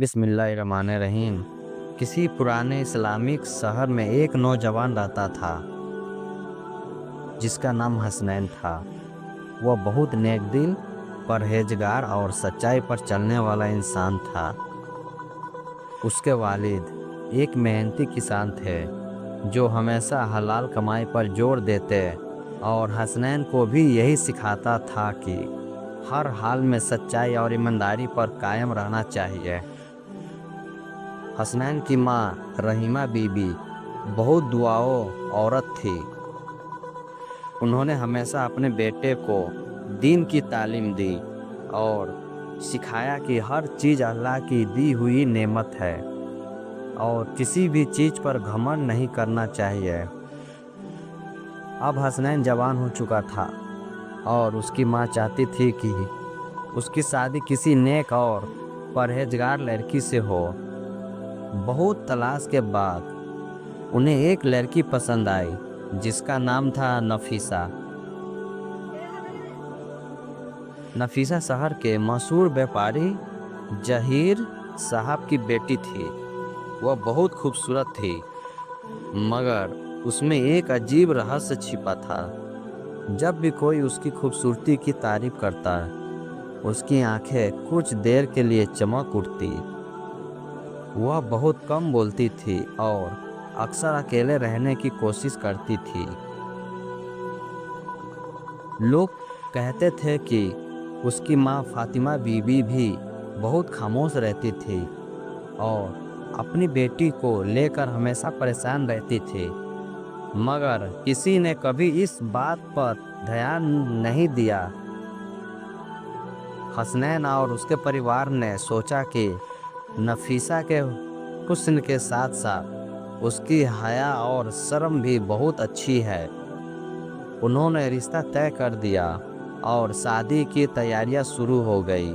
बिस्मिल्लाहिर्रहमानिर्रहीम। किसी पुराने इस्लामिक शहर में एक नौजवान रहता था जिसका नाम हसनैन था। वह बहुत नेकदिल, परहेजगार और सच्चाई पर चलने वाला इंसान था। उसके वालिद एक मेहनती किसान थे जो हमेशा हलाल कमाई पर जोर देते और हसनैन को भी यही सिखाता था कि हर हाल में सच्चाई और ईमानदारी पर कायम रहना चाहिए। हसनैन की माँ रहीमा बीबी बहुत दुआओं औरत थी। उन्होंने हमेशा अपने बेटे को दीन की तालीम दी और सिखाया कि हर चीज़ अल्लाह की दी हुई नेमत है और किसी भी चीज़ पर घमंड नहीं करना चाहिए। अब हसनैन जवान हो चुका था और उसकी माँ चाहती थी कि उसकी शादी किसी नेक और परहेजगार लड़की से हो। बहुत तलाश के बाद उन्हें एक लड़की पसंद आई जिसका नाम था नफीसा। नफीसा शहर के मशहूर व्यापारी जहीर साहब की बेटी थी। वह बहुत खूबसूरत थी, मगर उसमें एक अजीब रहस्य छिपा था। जब भी कोई उसकी खूबसूरती की तारीफ करता, उसकी आंखें कुछ देर के लिए चमक उठती। वह बहुत कम बोलती थी और अक्सर अकेले रहने की कोशिश करती थी। लोग कहते थे कि उसकी माँ फातिमा बीबी भी बहुत खामोश रहती थी और अपनी बेटी को लेकर हमेशा परेशान रहती थी, मगर किसी ने कभी इस बात पर ध्यान नहीं दिया। हसनैन और उसके परिवार ने सोचा कि नफीसा के हुस्न के साथ साथ उसकी हया और शर्म भी बहुत अच्छी है। उन्होंने रिश्ता तय कर दिया और शादी की तैयारियां शुरू हो गई।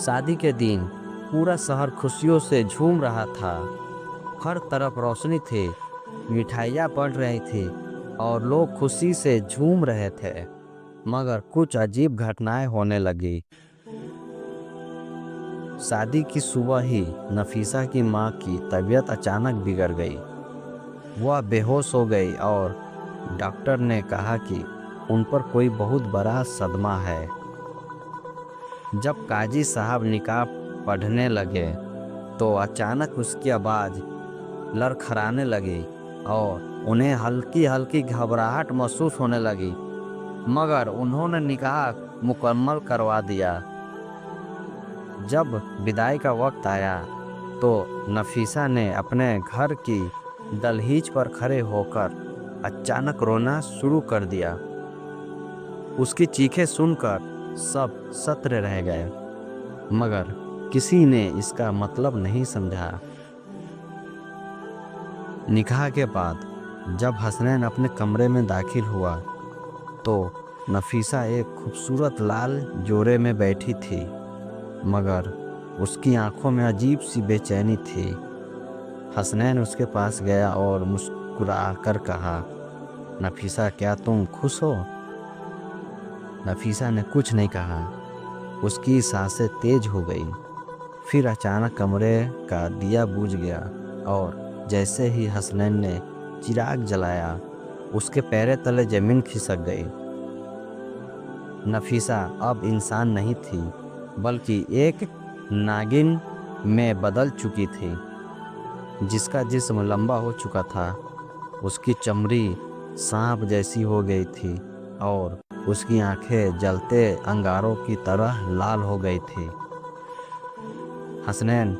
शादी के दिन पूरा शहर खुशियों से झूम रहा था। हर तरफ रोशनी थी, मिठाइयाँ बढ़ रही थी और लोग खुशी से झूम रहे थे। मगर कुछ अजीब घटनाएं होने लगी। शादी की सुबह ही नफीसा की माँ की तबीयत अचानक बिगड़ गई। वह बेहोश हो गई और डॉक्टर ने कहा कि उन पर कोई बहुत बड़ा सदमा है। जब काजी साहब निकाह पढ़ने लगे तो अचानक उसकी आवाज़ लड़खड़ाने लगी और उन्हें हल्की हल्की घबराहट महसूस होने लगी, मगर उन्होंने निकाह मुकम्मल करवा दिया। जब विदाई का वक्त आया तो नफीसा ने अपने घर की दहलीज पर खड़े होकर अचानक रोना शुरू कर दिया। उसकी चीखें सुनकर सब सत्र रह गए, मगर किसी ने इसका मतलब नहीं समझा। निकाह के बाद जब हसनैन अपने कमरे में दाखिल हुआ तो नफीसा एक खूबसूरत लाल जोड़े में बैठी थी, मगर उसकी आंखों में अजीब सी बेचैनी थी। हसनैन उसके पास गया और मुस्कुराकर कहा, नफीसा, क्या तुम खुश हो? नफीसा ने कुछ नहीं कहा। उसकी सांसें तेज हो गई। फिर अचानक कमरे का दिया बुझ गया और जैसे ही हसनैन ने चिराग जलाया, उसके पैरों तले जमीन खिसक गई। नफीसा अब इंसान नहीं थी, बल्कि एक नागिन में बदल चुकी थी, जिसका जिस्म लंबा हो चुका था। उसकी चमड़ी सांप जैसी हो गई थी और उसकी आंखें जलते अंगारों की तरह लाल हो गई थी। हसनैन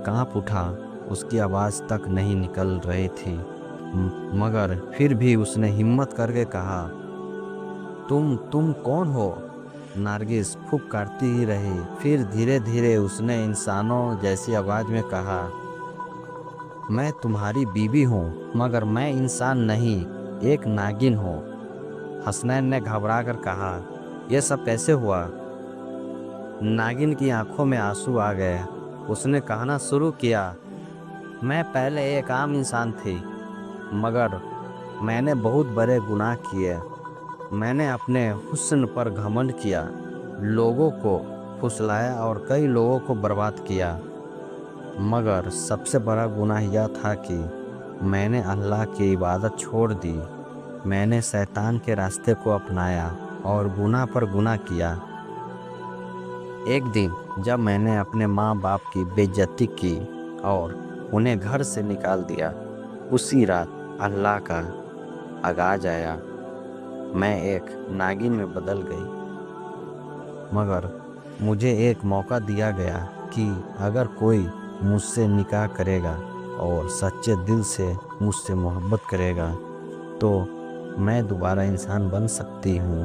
कांप उठा। उसकी आवाज़ तक नहीं निकल रही थी, मगर फिर भी उसने हिम्मत करके कहा, तुम कौन हो? नरगिस फुफकारती ही रही। फिर धीरे धीरे उसने इंसानों जैसी आवाज़ में कहा, मैं तुम्हारी बीवी हूँ, मगर मैं इंसान नहीं, एक नागिन हूँ। हसनैन ने घबरा कर कहा, यह सब कैसे हुआ? नागिन की आंखों में आंसू आ गए। उसने कहना शुरू किया, मैं पहले एक आम इंसान थी, मगर मैंने बहुत बड़े गुनाह किए। मैंने अपने हुस्न पर घमंड किया, लोगों को फुसलाया और कई लोगों को बर्बाद किया। मगर सबसे बड़ा गुनाह यह था कि मैंने अल्लाह की इबादत छोड़ दी। मैंने शैतान के रास्ते को अपनाया और गुनाह पर गुनाह किया। एक दिन जब मैंने अपने माँ बाप की बेइज्जती की और उन्हें घर से निकाल दिया, उसी रात अल्लाह का आगाज आया। मैं एक नागिन में बदल गई। मगर मुझे एक मौका दिया गया कि अगर कोई मुझसे निकाह करेगा और सच्चे दिल से मुझसे मोहब्बत करेगा तो मैं दोबारा इंसान बन सकती हूँ।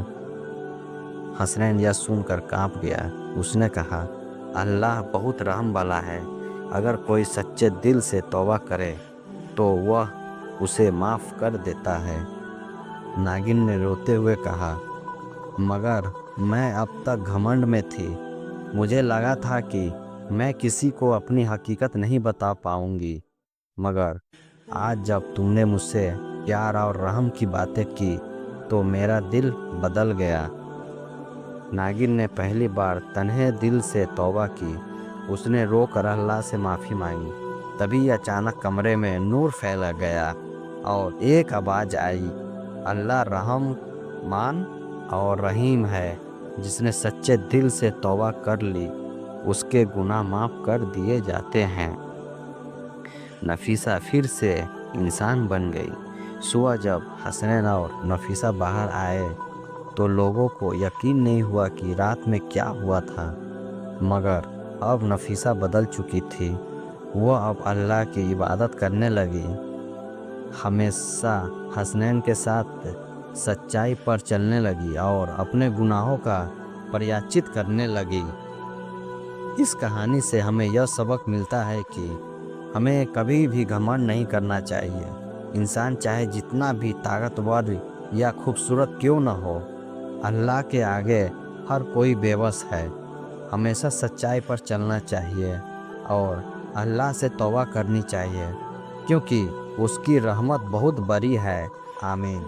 हसनैन यह सुनकर कांप गया। उसने कहा, अल्लाह बहुत रहम वाला है। अगर कोई सच्चे दिल से तौबा करे तो वह उसे माफ़ कर देता है। नागिन ने रोते हुए कहा, मगर मैं अब तक घमंड में थी। मुझे लगा था कि मैं किसी को अपनी हकीकत नहीं बता पाऊंगी। मगर आज जब तुमने मुझसे प्यार और रहम की बातें की तो मेरा दिल बदल गया। नागिन ने पहली बार तन्हे दिल से तौबा की। उसने रोकर अल्लाह से माफ़ी मांगी। तभी अचानक कमरे में नूर फैल गया और एक आवाज़ आई, अल्लाह रहमान और रहीम है। जिसने सच्चे दिल से तौबा कर ली उसके गुनाह माफ़ कर दिए जाते हैं। नफीसा फिर से इंसान बन गई। सुबह जब हसनैन और नफीसा बाहर आए तो लोगों को यकीन नहीं हुआ कि रात में क्या हुआ था। मगर अब नफीसा बदल चुकी थी। वह अब अल्लाह की इबादत करने लगी, हमेशा हसनैन के साथ सच्चाई पर चलने लगी और अपने गुनाहों का प्रायश्चित करने लगी। इस कहानी से हमें यह सबक मिलता है कि हमें कभी भी घमंड नहीं करना चाहिए। इंसान चाहे जितना भी ताकतवर या खूबसूरत क्यों न हो, अल्लाह के आगे हर कोई बेबस है। हमेशा सच्चाई पर चलना चाहिए और अल्लाह से तौबा करनी चाहिए, क्योंकि उसकी रहमत बहुत बड़ी है। आमीन।